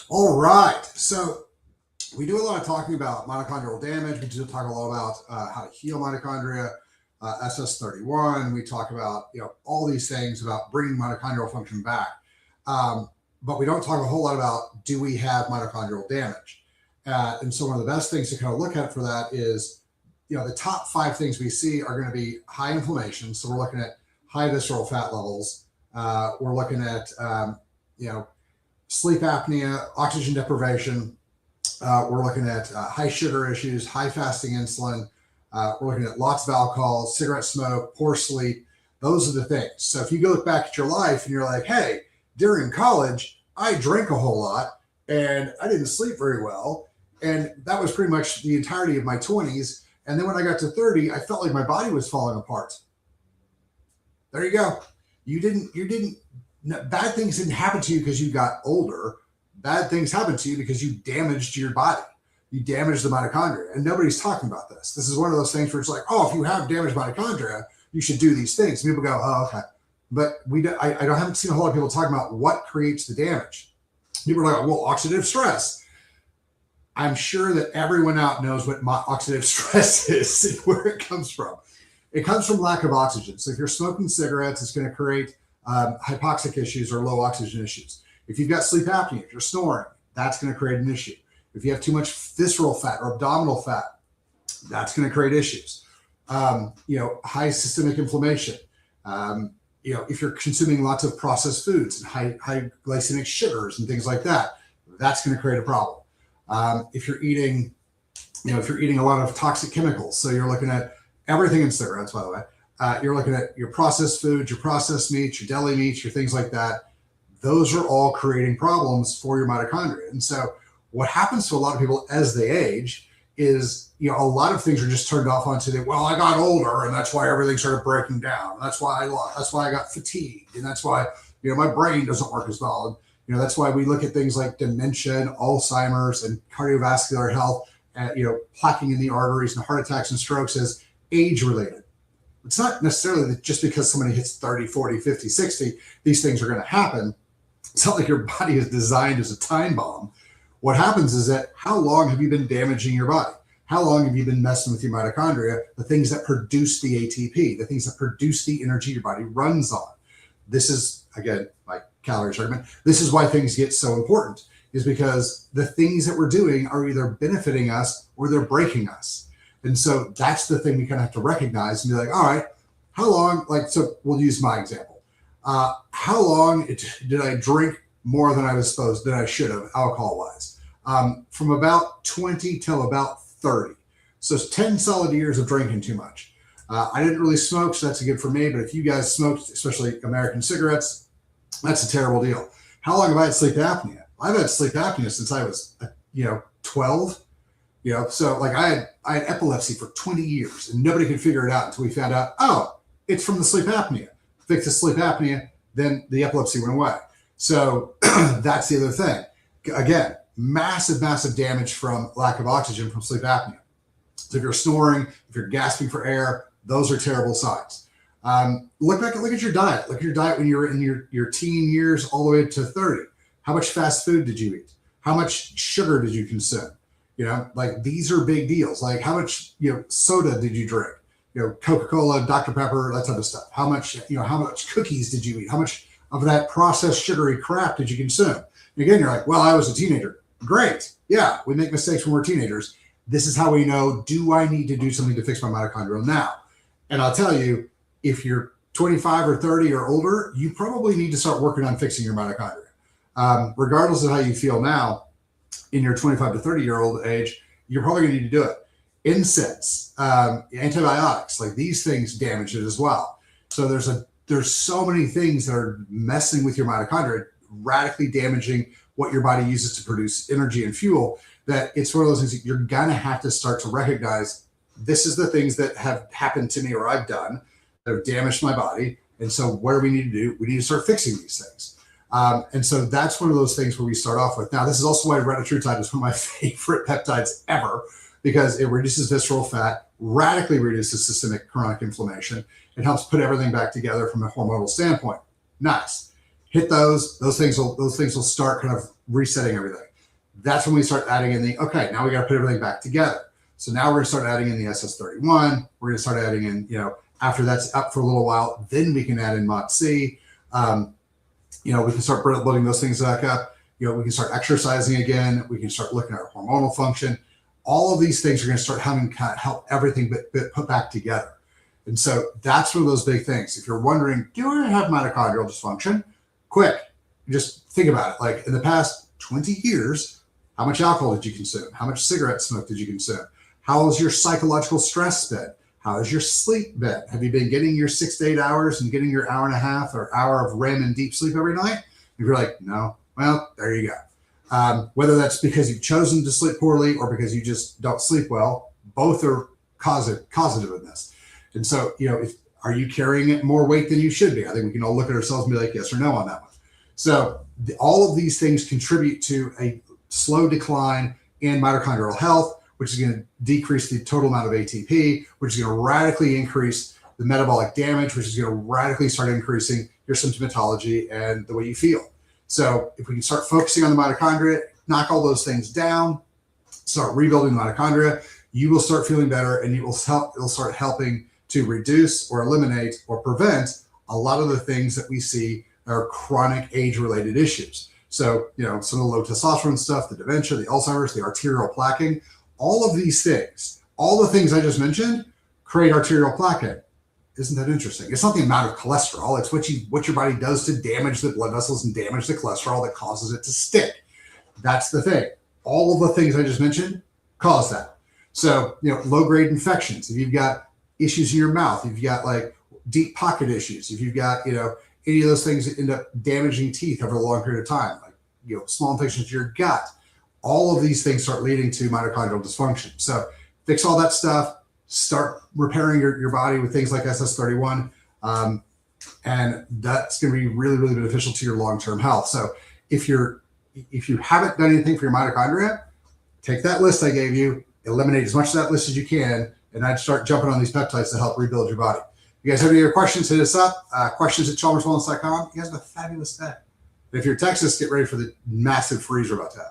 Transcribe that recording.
All right. So we do a lot of talking about mitochondrial damage. We do talk a lot about how to heal mitochondria, SS31. We talk about all these things about bringing mitochondrial function back, but we don't talk a whole lot about, do we have mitochondrial damage? And so one of the best things to kind of look at for that is, the top 5 things we see are going to be high inflammation. So we're looking at high visceral fat levels. We're looking at sleep apnea, oxygen deprivation. We're looking at high sugar issues, high fasting insulin. We're looking at lots of alcohol, cigarette smoke, poor sleep. Those are the things. So if you go look back at your life and you're like, hey, during college, I drank a whole lot and I didn't sleep very well. And that was pretty much the entirety of my 20s. And then when I got to 30, I felt like my body was falling apart. There you go. Bad things didn't happen to you because you got older. Bad things happened to you because you damaged your body. You damaged the mitochondria, and nobody's talking about this. This is one of those things where it's like, oh, if you have damaged mitochondria, you should do these things. And people go, oh, okay. But I haven't seen a whole lot of people talking about what creates the damage. People are like, well, oxidative stress. I'm sure that everyone out knows what oxidative stress is and where it comes from. It comes from lack of oxygen. So if you're smoking cigarettes, it's going to create hypoxic issues or low oxygen issues. If you've got sleep apnea, if you're snoring, that's going to create an issue. If you have too much visceral fat or abdominal fat, that's going to create issues. High systemic inflammation. If you're consuming lots of processed foods and high glycemic sugars and things like that, that's going to create a problem. If you're eating a lot of toxic chemicals, so you're looking at everything in cigarettes, by the way, you're looking at your processed foods, your processed meats, your deli meats, your things like that. Those are all creating problems for your mitochondria. And so what happens to a lot of people as they age is, a lot of things are just turned off onto I got older and that's why everything started breaking down. That's why I got fatigued. And that's why, my brain doesn't work as well. And, that's why we look at things like dementia and Alzheimer's and cardiovascular health, plaquing in the arteries and heart attacks and strokes as age related. It's not necessarily that just because somebody hits 30, 40, 50, 60, these things are going to happen. It's not like your body is designed as a time bomb. What happens is that how long have you been damaging your body? How long have you been messing with your mitochondria, the things that produce the ATP, the things that produce the energy your body runs on? This is, again, my calories argument. This is why things get so important, is because the things that we're doing are either benefiting us or they're breaking us. And so that's the thing we kind of have to recognize and be like, all right, how long, so we'll use my example. How long did I drink more than I should have alcohol wise? From about 20 till about 30. So it's 10 solid years of drinking too much. I didn't really smoke, so that's good for me. But if you guys smoked, especially American cigarettes, that's a terrible deal. How long have I had sleep apnea? I've had sleep apnea since I was, 12. So I had epilepsy for 20 years and nobody could figure it out until we found out, oh, it's from the sleep apnea. Fix the sleep apnea, then the epilepsy went away. So that's the other thing. Again, massive, massive damage from lack of oxygen from sleep apnea. So if you're snoring, if you're gasping for air, those are terrible signs. Look at your diet. Look at your diet when you were in your teen years all the way to 30. How much fast food did you eat? How much sugar did you consume? These are big deals. Like how much, soda did you drink? Coca-Cola, Dr. Pepper, that type of stuff. How much cookies did you eat? How much of that processed sugary crap did you consume? And again, you're like, well, I was a teenager. Great. Yeah, we make mistakes when we're teenagers. This is how we know, do I need to do something to fix my mitochondria now? And I'll tell you, if you're 25 or 30 or older, you probably need to start working on fixing your mitochondria. Regardless of how you feel now, in your 25 to 30-year-old age, you're probably going to need to do it. Insects, antibiotics, these things damage it as well. So there's so many things that are messing with your mitochondria, radically damaging what your body uses to produce energy and fuel, that it's one of those things that you're going to have to start to recognize. This is the things that have happened to me or I've done that have damaged my body. And so what do we need to do? We need to start fixing these things. And so that's one of those things where we start off with. Now, this is also why retatrutide is one of my favorite peptides ever, because it reduces visceral fat, radically reduces systemic chronic inflammation. It helps put everything back together from a hormonal standpoint. Nice. hit those things will start kind of resetting everything. That's when we start adding in the, okay, now we got to put everything back together. So now we're going to start adding in the SS31. We're going to start adding in, after that's up for a little while, then we can add in MOTS-C. We can start building those things back up. We can start exercising again. We can start looking at our hormonal function. All of these things are going to start having kind of help everything but put back together. And so that's one of those big things. If you're wondering, do I have mitochondrial dysfunction? Quick, just think about it. Like in the past 20 years, how much alcohol did you consume? How much cigarette smoke did you consume? How has your psychological stress been? How has your sleep been? Have you been getting your 6 to 8 hours and getting your hour and a half or hour of REM and deep sleep every night? If you're like, no, well, there you go. Whether that's because you've chosen to sleep poorly or because you just don't sleep well, both are causative in this. And so, are you carrying more weight than you should be? I think we can all look at ourselves and be like, yes or no on that one. So all of these things contribute to a slow decline in mitochondrial health, which is going to decrease the total amount of ATP, which is going to radically increase the metabolic damage, which is going to radically start increasing your symptomatology and the way you feel. So if we can start focusing on the mitochondria, knock all those things down, start rebuilding the mitochondria, you will start feeling better, and it'll start helping to reduce or eliminate or prevent a lot of the things that we see are chronic age-related issues. So, some of the low testosterone stuff, the dementia, the Alzheimer's, the arterial plaquing, all of these things, all the things I just mentioned create arterial plaquing. Isn't that interesting? It's not the amount of cholesterol. It's what your body does to damage the blood vessels and damage the cholesterol that causes it to stick. That's the thing. All of the things I just mentioned cause that. So, low-grade infections, if you've got issues in your mouth, if you've got like deep pocket issues, if you've got, any of those things that end up damaging teeth over a long period of time, like, small infections to your gut, all of these things start leading to mitochondrial dysfunction. So fix all that stuff, start repairing your body with things like SS31. And that's going to be really, really beneficial to your long-term health. So if you haven't done anything for your mitochondria, take that list I gave you, eliminate as much of that list as you can, and I'd start jumping on these peptides to help rebuild your body. If you guys have any other questions, hit us up. Questions@chalmerswellness.com. You guys have a fabulous day. If you're in Texas, get ready for the massive freeze we're about to have.